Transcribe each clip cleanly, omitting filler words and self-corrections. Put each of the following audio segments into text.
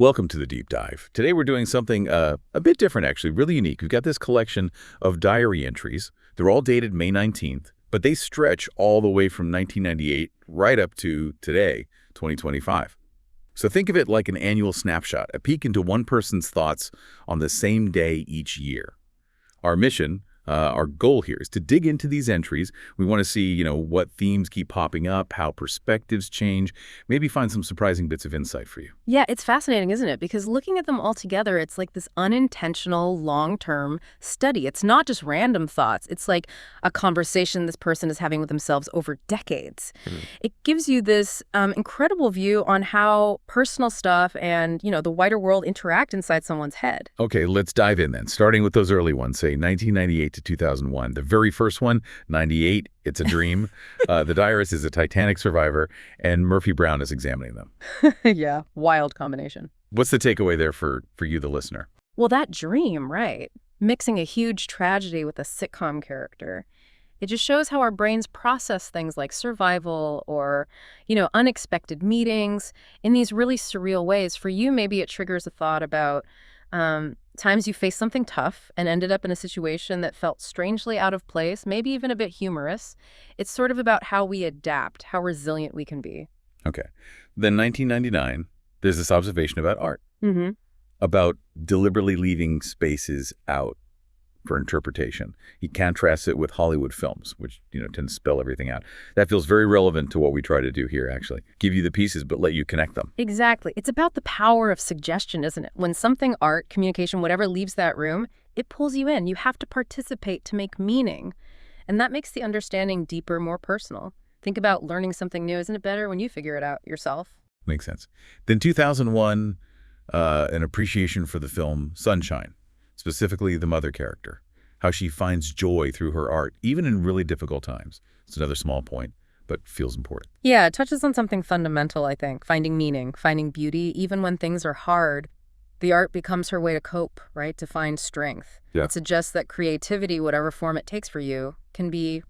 Welcome to the Deep Dive. Today we're doing something a bit different, actually, really unique. We've got this collection of diary entries. They're all dated May 19th, but they stretch all the way from 1998 right up to today, 2025. So think of it like an annual snapshot, a peek into one person's thoughts on the same day each year. Our mission, our goal here is to dig into these entries. We want to see, what themes keep popping up, how perspectives change, maybe find some surprising bits of insight for you. Yeah, it's fascinating, isn't it? Because looking at them all together, it's like this unintentional, long-term study. It's not just random thoughts. It's like a conversation this person is having with themselves over decades. It gives you this incredible view on how personal stuff and, the wider world interact inside someone's head. Okay, let's dive in then, starting with those early ones, say 1998 to 2001. The very first one, 98, It's a Dream. The diarist is a Titanic survivor, and Murphy Brown is examining them. Yeah, wild combination. What's the takeaway there for you, the listener? Well, that dream, right? Mixing a huge tragedy with a sitcom character. It just shows how our brains process things like survival or, unexpected meetings in these really surreal ways. For you, maybe it triggers a thought about times you faced something tough and ended up in a situation that felt strangely out of place, maybe even a bit humorous. It's sort of about how we adapt, how resilient we can be. Okay. Then 1999, there's this observation about art, Mm-hmm. about deliberately leaving spaces out for interpretation. He contrasts it with Hollywood films, which, tend to spell everything out. That feels very relevant to what we try to do here, actually. Give you the pieces, but let you connect them. Exactly. It's about the power of suggestion, isn't it? When something, art, communication, whatever leaves that room, it pulls you in. You have to participate to make meaning. And that makes the understanding deeper, more personal. Think about learning something new. Isn't it better when you figure it out yourself? Makes sense. Then 2001, an appreciation for the film Sunshine, specifically the mother character, how she finds joy through her art, even in really difficult times. It's another small point, but feels important. Yeah, it touches on something fundamental, I think. Finding meaning, finding beauty, even when things are hard. The art becomes her way to cope, right? To find strength. Yeah. It suggests that creativity, whatever form it takes for you, can be,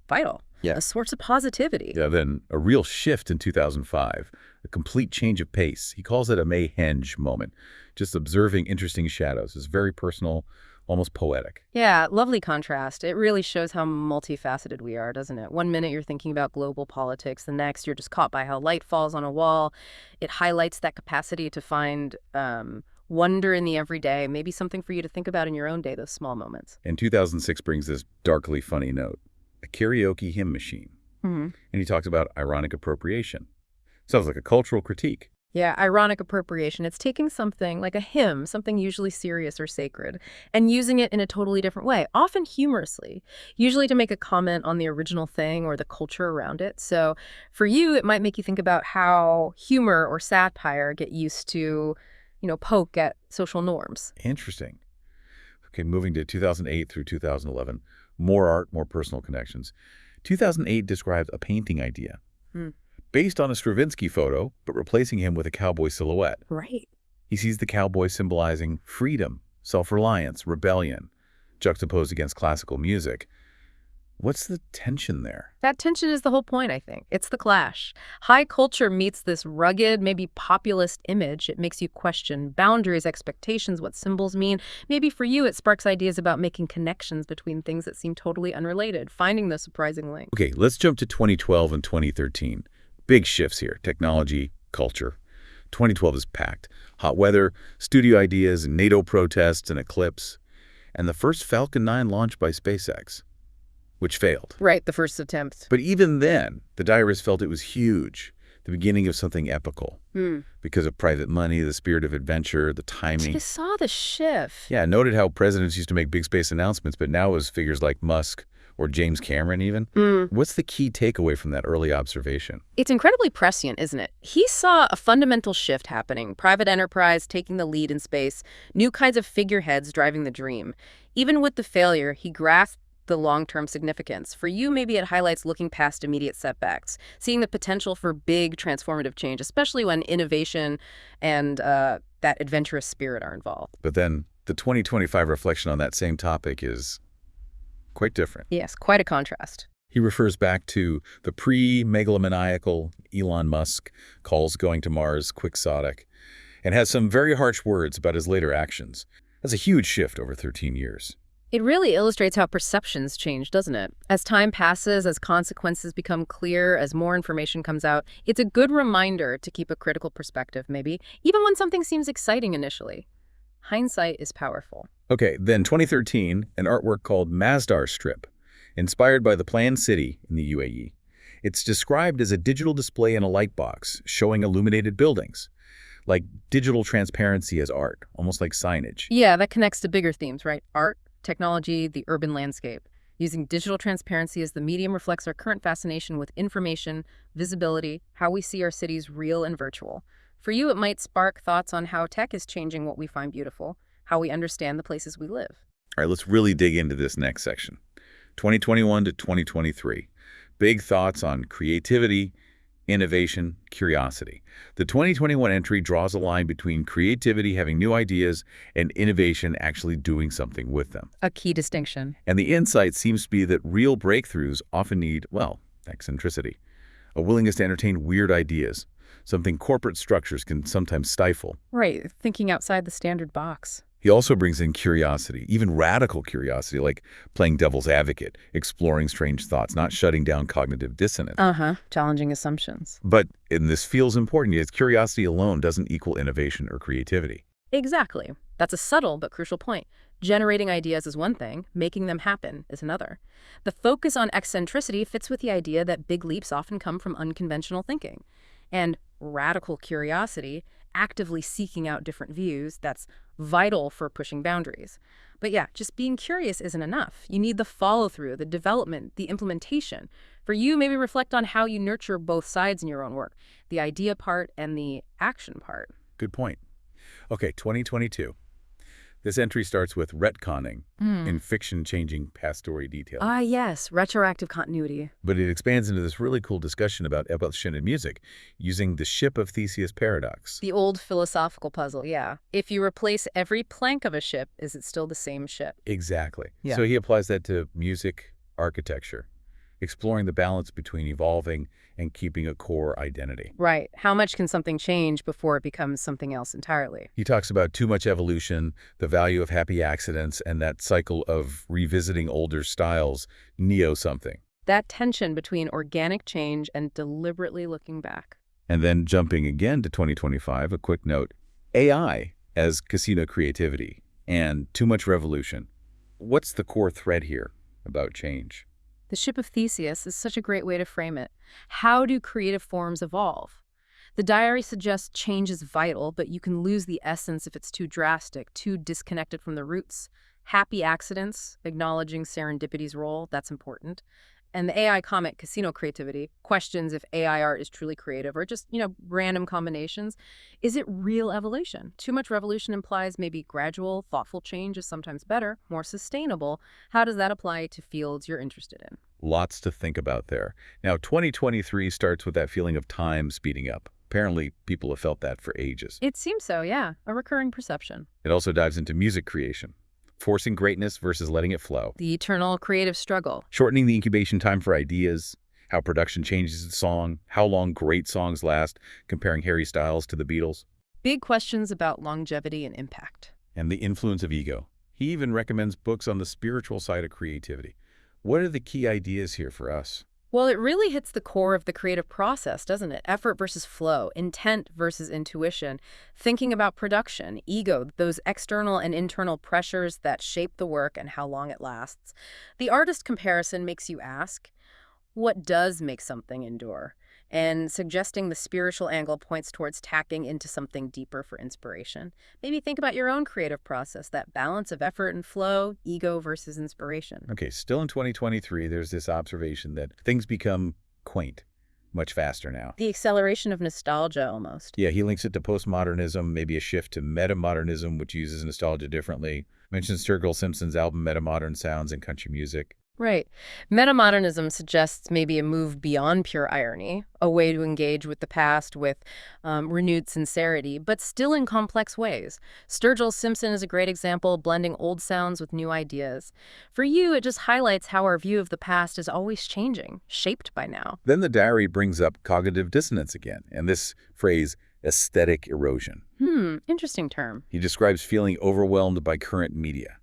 vital. Yeah. A source of positivity. Yeah, then a real shift in 2005, a complete change of pace. He calls it a May Henge moment. Just observing interesting shadows. It's very personal, almost poetic. Yeah, lovely contrast. It really shows how multifaceted we are, doesn't it? One minute you're thinking about global politics, the next you're just caught by how light falls on a wall. It highlights that capacity to find wonder in the everyday, maybe something for you to think about in your own day, those small moments. And 2006 brings this darkly funny note, a karaoke hymn machine. Mm-hmm. And he talks about ironic appropriation. Sounds like a cultural critique. Yeah, ironic appropriation. It's taking something like a hymn, something usually serious or sacred, and using it in a totally different way, often humorously, usually to make a comment on the original thing or the culture around it. So for you, it might make you think about how humor or satire get used to, poke at social norms. Interesting. Okay, moving to 2008 through 2011, more art, more personal connections. 2008 describes a painting idea. Based on a Stravinsky photo, but replacing him with a cowboy silhouette. Right. He sees the cowboy symbolizing freedom, self-reliance, rebellion, juxtaposed against classical music. What's the tension there? That tension is the whole point, I think. It's the clash. High culture meets this rugged, maybe populist image. It makes you question boundaries, expectations, what symbols mean. Maybe for you, it sparks ideas about making connections between things that seem totally unrelated, finding the surprising link. Okay, let's jump to 2012 and 2013. Big shifts here, technology, culture. 2012 is packed. Hot weather, studio ideas, NATO protests, an eclipse, and the first Falcon 9 launch by SpaceX, which failed. Right, the first attempt. But even then, the diarist felt it was huge, the beginning of something epical, because of private money, the spirit of adventure, the timing. I saw the shift. Yeah, noted how presidents used to make big space announcements, but now it was figures like Musk or James Cameron even. What's the key takeaway from that early observation? It's incredibly prescient, isn't it? He saw a fundamental shift happening, private enterprise taking the lead in space, new kinds of figureheads driving the dream. Even with the failure, he grasped the long-term significance. For you, maybe it highlights looking past immediate setbacks, seeing the potential for big transformative change, especially when innovation and that adventurous spirit are involved. But then the 2025 reflection on that same topic is quite different. Yes, quite a contrast. He refers back to the pre-megalomaniacal Elon Musk, calls going to Mars quixotic, and has some very harsh words about his later actions. That's a huge shift over 13 years. It really illustrates how perceptions change, doesn't it? As time passes, as consequences become clear, as more information comes out, it's a good reminder to keep a critical perspective, maybe, even when something seems exciting initially. Hindsight is powerful. Okay, then 2013, an artwork called Masdar Strip, inspired by the planned city in the UAE. It's described as a digital display in a light box, showing illuminated buildings, like digital transparency as art, almost like signage. Yeah, that connects to bigger themes, right? Art, technology, the urban landscape. Using digital transparency as the medium reflects our current fascination with information, visibility, how we see our cities real and virtual. For you, it might spark thoughts on how tech is changing what we find beautiful, how we understand the places we live. All right, let's really dig into this next section. 2021 to 2023. Big thoughts on creativity, innovation, curiosity. The 2021 entry draws a line between creativity, having new ideas, and innovation, actually doing something with them. A key distinction. And the insight seems to be that real breakthroughs often need, well, eccentricity, a willingness to entertain weird ideas, something corporate structures can sometimes stifle. Right, thinking outside the standard box. He also brings in curiosity, even radical curiosity, like playing devil's advocate, exploring strange thoughts, not shutting down cognitive dissonance. Challenging assumptions. But, and this feels important, is curiosity alone doesn't equal innovation or creativity. Exactly. That's a subtle but crucial point. Generating ideas is one thing, making them happen is another. The focus on eccentricity fits with the idea that big leaps often come from unconventional thinking. And radical curiosity, actively seeking out different views, that's vital for pushing boundaries. But yeah, just being curious isn't enough. You need the follow-through, the development, the implementation. For you, maybe reflect on how you nurture both sides in your own work, the idea part and the action part. Good point. Okay, 2022. This entry starts with retconning in fiction changing past story details. Yes, retroactive continuity. But it expands into this really cool discussion about evolution in music, using the ship of Theseus paradox. The old philosophical puzzle, yeah. If you replace every plank of a ship, is it still the same ship? Exactly. Yeah. So he applies that to music, architecture, exploring the balance between evolving and keeping a core identity. Right. How much can something change before it becomes something else entirely? He talks about too much evolution, the value of happy accidents, and that cycle of revisiting older styles, neo-something. That tension between organic change and deliberately looking back. And then jumping again to 2025, a quick note, AI as casino creativity and too much revolution. What's the core thread here about change? The ship of Theseus is such a great way to frame it. How do creative forms evolve? The diary suggests change is vital, but you can lose the essence if it's too drastic, too disconnected from the roots. Happy accidents, acknowledging serendipity's role, that's important. And the AI comment, casino creativity, questions if AI art is truly creative or just, random combinations. Is it real evolution? Too much revolution implies maybe gradual, thoughtful change is sometimes better, more sustainable. How does that apply to fields you're interested in? Lots to think about there. Now, 2023 starts with that feeling of time speeding up. Apparently, people have felt that for ages. It seems so, yeah. A recurring perception. It also dives into music creation, forcing greatness versus letting it flow. The eternal creative struggle. Shortening the incubation time for ideas, how production changes the song, how long great songs last, comparing Harry Styles to the Beatles. Big questions about longevity and impact. And the influence of ego. He even recommends books on the spiritual side of creativity. What are the key ideas here for us? Well, it really hits the core of the creative process, doesn't it? Effort versus flow, intent versus intuition, thinking about production, ego, those external and internal pressures that shape the work and how long it lasts. The artist comparison makes you ask, what does make something endure? And suggesting the spiritual angle points towards tacking into something deeper for inspiration. Maybe think about your own creative process, that balance of effort and flow, ego versus inspiration. Okay, still in 2023, there's this observation that things become quaint much faster now. The acceleration of nostalgia, almost. Yeah, he links it to postmodernism, maybe a shift to metamodernism, which uses nostalgia differently. Mentions Sturgill Simpson's album Metamodern Sounds in country music. Right. Metamodernism suggests maybe a move beyond pure irony, a way to engage with the past with renewed sincerity, but still in complex ways. Sturgill Simpson is a great example, blending old sounds with new ideas. For you, it just highlights how our view of the past is always changing, shaped by now. Then the diary brings up cognitive dissonance again, and this phrase, aesthetic erosion. Interesting term. He describes feeling overwhelmed by current media,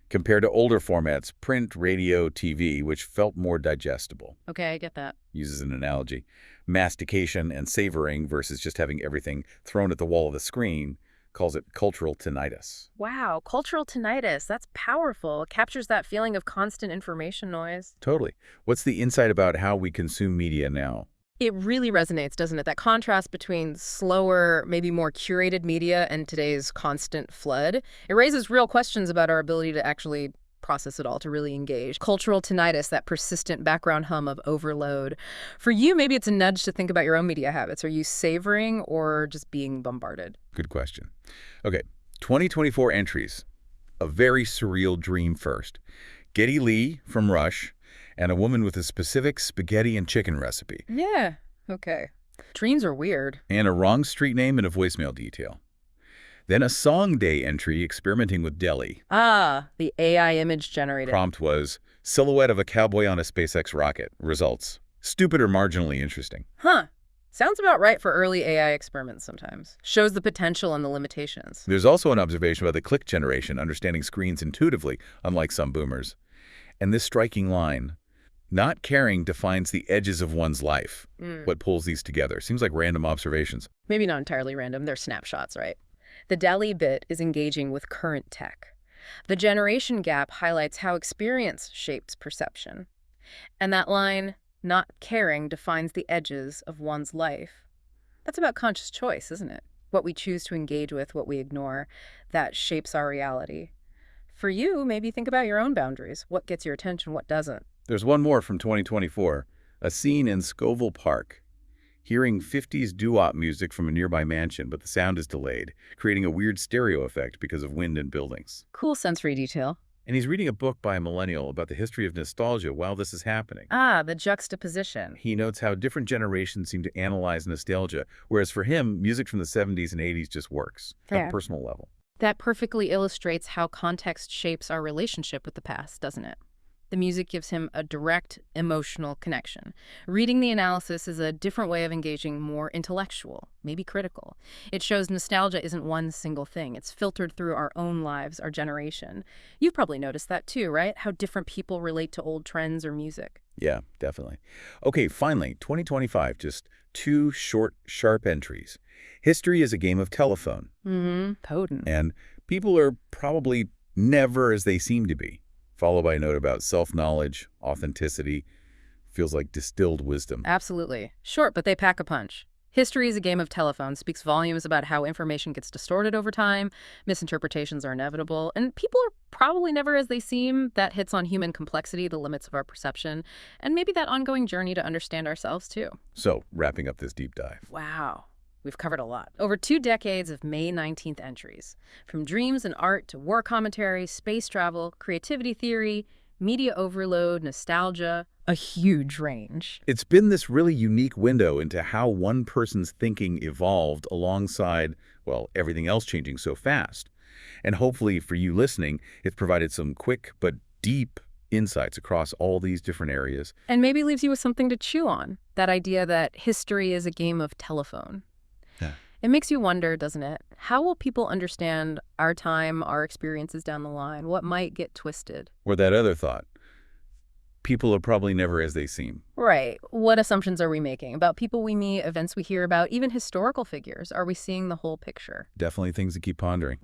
compared to older formats, print, radio, TV, which felt more digestible. Okay, I get that. Uses an analogy. Mastication and savoring versus just having everything thrown at the wall of the screen, calls it cultural tinnitus. Wow, cultural tinnitus. That's powerful. It captures that feeling of constant information noise. Totally. What's the insight about how we consume media now? It really resonates, doesn't it? That contrast between slower, maybe more curated media and today's constant flood. It raises real questions about our ability to actually process it all, to really engage. Cultural tinnitus, that persistent background hum of overload. For you, maybe it's a nudge to think about your own media habits. Are you savoring or just being bombarded? Good question. Okay, 2024 entries. A very surreal dream first. Geddy Lee from Rush, and a woman with a specific spaghetti and chicken recipe. Yeah, okay. Dreams are weird. And a wrong street name and a voicemail detail. Then a Song Day entry experimenting with Delhi. Ah, the AI image generated. Prompt was, silhouette of a cowboy on a SpaceX rocket. Results, stupid or marginally interesting. Huh. Sounds about right for early AI experiments sometimes. Shows the potential and the limitations. There's also an observation about the click generation, understanding screens intuitively, unlike some boomers. And this striking line, not caring defines the edges of one's life. What pulls these together? Seems like random observations. Maybe not entirely random. They're snapshots, right? The Delhi bit is engaging with current tech. The generation gap highlights how experience shapes perception. And that line, not caring defines the edges of one's life. That's about conscious choice, isn't it? What we choose to engage with, what we ignore, that shapes our reality. For you, maybe think about your own boundaries. What gets your attention, what doesn't? There's one more from 2024, a scene in Scoville Park. Hearing 50s doo-wop music from a nearby mansion, but the sound is delayed, creating a weird stereo effect because of wind and buildings. Cool sensory detail. And he's reading a book by a millennial about the history of nostalgia while this is happening. Ah, the juxtaposition. He notes how different generations seem to analyze nostalgia, whereas for him, music from the 70s and 80s just works on Fair. a personal level. That perfectly illustrates how context shapes our relationship with the past, doesn't it? The music gives him a direct emotional connection. Reading the analysis is a different way of engaging, more intellectual, maybe critical. It shows nostalgia isn't one single thing. It's filtered through our own lives, our generation. You've probably noticed that too, right? How different people relate to old trends or music. Yeah, definitely. Okay, finally, 2025, just two short, sharp entries. History is a game of telephone. Potent. And people are probably never as they seem to be. Followed by a note about self-knowledge, authenticity, feels like distilled wisdom. Absolutely. Short, but they pack a punch. History is a game of telephone speaks volumes about how information gets distorted over time, misinterpretations are inevitable, and people are probably never as they seem. That hits on human complexity, the limits of our perception, and maybe that ongoing journey to understand ourselves too. So, wrapping up this deep dive. Wow. We've covered a lot. Over 2 decades of May 19th entries. From dreams and art to war commentary, space travel, creativity theory, media overload, nostalgia. A huge range. It's been this really unique window into how one person's thinking evolved alongside, well, everything else changing so fast. And hopefully for you listening, it's provided some quick but deep insights across all these different areas. And maybe leaves you with something to chew on. That idea that history is a game of telephone. Yeah. It makes you wonder, doesn't it? How will people understand our time, our experiences down the line? What might get twisted? Or that other thought, people are probably never as they seem. Right. What assumptions are we making about people we meet, events we hear about, even historical figures? Are we seeing the whole picture? Definitely things to keep pondering.